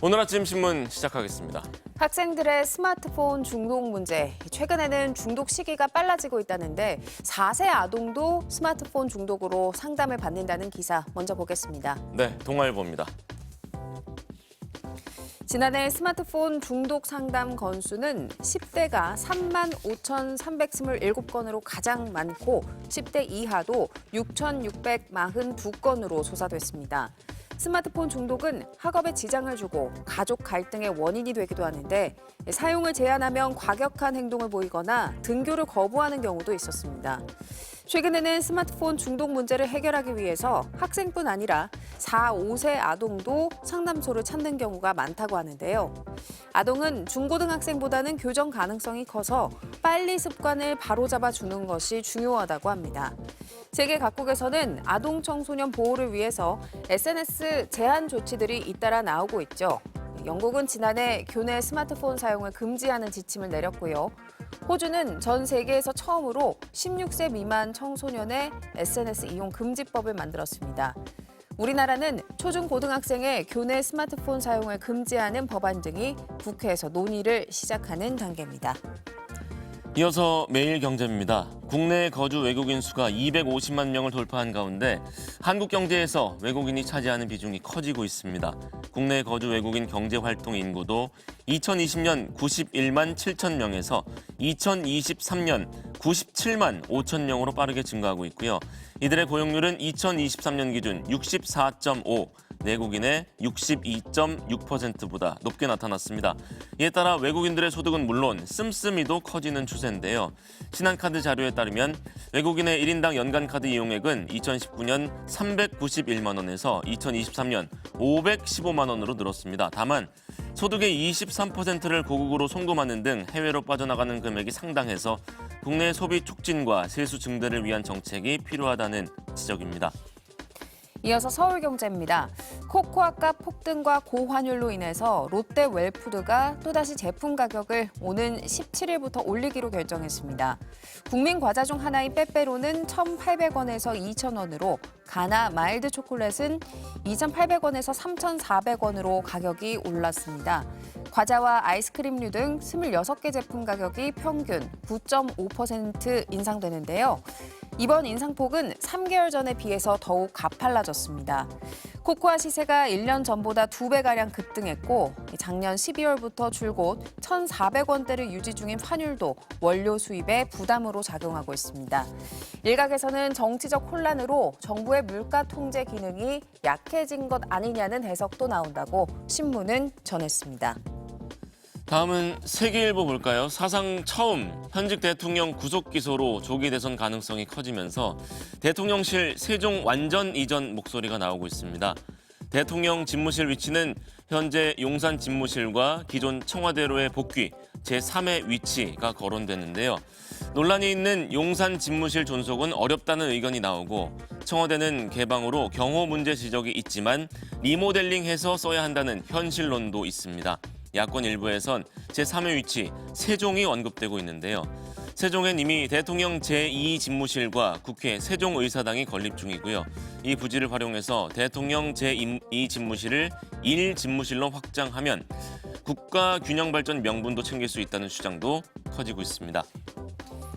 오늘 아침 신문 시작하겠습니다. 학생들의 스마트폰 중독 문제. 최근에는 중독 시기가 빨라지고 있다는데 4세 아동도 스마트폰 중독으로 상담을 받는다는 기사 먼저 보겠습니다. 네, 동아일보입니다. 지난해 스마트폰 중독 상담 건수는 10대가 35,327건으로 가장 많고 10대 이하도 6,642건으로 조사됐습니다. 스마트폰 중독은 학업에 지장을 주고 가족 갈등의 원인이 되기도 하는데 사용을 제한하면 과격한 행동을 보이거나 등교를 거부하는 경우도 있었습니다. 최근에는 스마트폰 중독 문제를 해결하기 위해서 학생뿐 아니라 4, 5세 아동도 상담소를 찾는 경우가 많다고 하는데요. 아동은 중고등학생보다는 교정 가능성이 커서 빨리 습관을 바로잡아 주는 것이 중요하다고 합니다. 세계 각국에서는 아동 청소년 보호를 위해서 SNS 제한 조치들이 잇따라 나오고 있죠. 영국은 지난해 교내 스마트폰 사용을 금지하는 지침을 내렸고요. 호주는 전 세계에서 처음으로 16세 미만 청소년의 SNS 이용 금지법을 만들었습니다. 우리나라는 초중고등학생의 교내 스마트폰 사용을 금지하는 법안 등이 국회에서 논의를 시작하는 단계입니다. 이어서 매일경제입니다. 국내 거주 외국인 수가 250만 명을 돌파한 가운데 한국 경제에서 외국인이 차지하는 비중이 커지고 있습니다. 국내 거주 외국인 경제활동 인구도 2020년 91만 7천 명에서 2023년 97만 5천 명으로 빠르게 증가하고 있고요. 이들의 고용률은 2023년 기준 64.5, 내국인의 62.6%보다 높게 나타났습니다. 이에 따라 외국인들의 소득은 물론 씀씀이도 커지는 추세인데요. 신한카드 자료에 따르면 외국인의 1인당 연간 카드 이용액은 2019년 391만 원에서 2023년 515만 원으로 늘었습니다. 다만 소득의 23%를 고국으로 송금하는 등 해외로 빠져나가는 금액이 상당해서 국내 소비 촉진과 세수 증대를 위한 정책이 필요하다는 지적입니다. 이어서 서울경제입니다. 코코아값 폭등과 고환율로 인해서 롯데 웰푸드가 또다시 제품 가격을 오는 17일부터 올리기로 결정했습니다. 국민 과자 중 하나인 빼빼로는 1,800원에서 2,000원으로, 가나 마일드 초콜릿은 2,800원에서 3,400원으로 가격이 올랐습니다. 과자와 아이스크림류 등 26개 제품 가격이 평균 9.5% 인상되는데요. 이번 인상폭은 3개월 전에 비해서 더욱 가팔라졌습니다. 코코아 시세가 1년 전보다 2배가량 급등했고 작년 12월부터 줄곧 1,400원대를 유지 중인 환율도 원료 수입에 부담으로 작용하고 있습니다. 일각에서는 정치적 혼란으로 정부의 물가 통제 기능이 약해진 것 아니냐는 해석도 나온다고 신문은 전했습니다. 다음은 세계일보 볼까요? 사상 처음 현직 대통령 구속 기소로 조기 대선 가능성이 커지면서 대통령실 세종 완전 이전 목소리가 나오고 있습니다. 대통령 집무실 위치는 현재 용산 집무실과 기존 청와대로의 복귀, 제3의 위치가 거론됐는데요. 논란이 있는 용산 집무실 존속은 어렵다는 의견이 나오고 청와대는 개방으로 경호 문제 지적이 있지만 리모델링해서 써야 한다는 현실론도 있습니다. 야권 일부에선 제3의 위치, 세종이 언급되고 있는데요. 세종엔 이미 대통령 제2집무실과 국회 세종의사당이 건립 중이고요. 이 부지를 활용해서 대통령 제2집무실을 1집무실로 확장하면 국가균형발전 명분도 챙길 수 있다는 주장도 커지고 있습니다.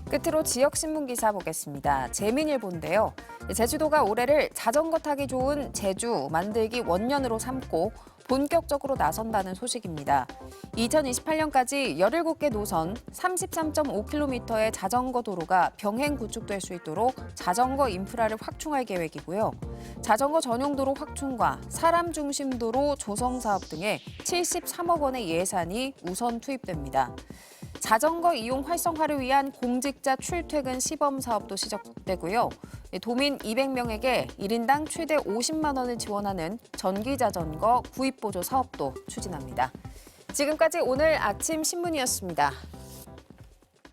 끝으로 지역신문 기사 보겠습니다. 재민일보인데요. 제주도가 올해를 자전거 타기 좋은 제주 만들기 원년으로 삼고 본격적으로 나선다는 소식입니다. 2028년까지 17개 노선 33.5km의 자전거 도로가 병행 구축될 수 있도록 자전거 인프라를 확충할 계획이고요. 자전거 전용 도로 확충과 사람 중심 도로 조성 사업 등에 73억 원의 예산이 우선 투입됩니다. 자전거 이용 활성화를 위한 공직자 출퇴근 시범 사업도 시작되고요. 도민 200명에게 1인당 최대 50만 원을 지원하는 전기자전거 구입 보조 사업도 추진합니다. 지금까지 오늘 아침 신문이었습니다.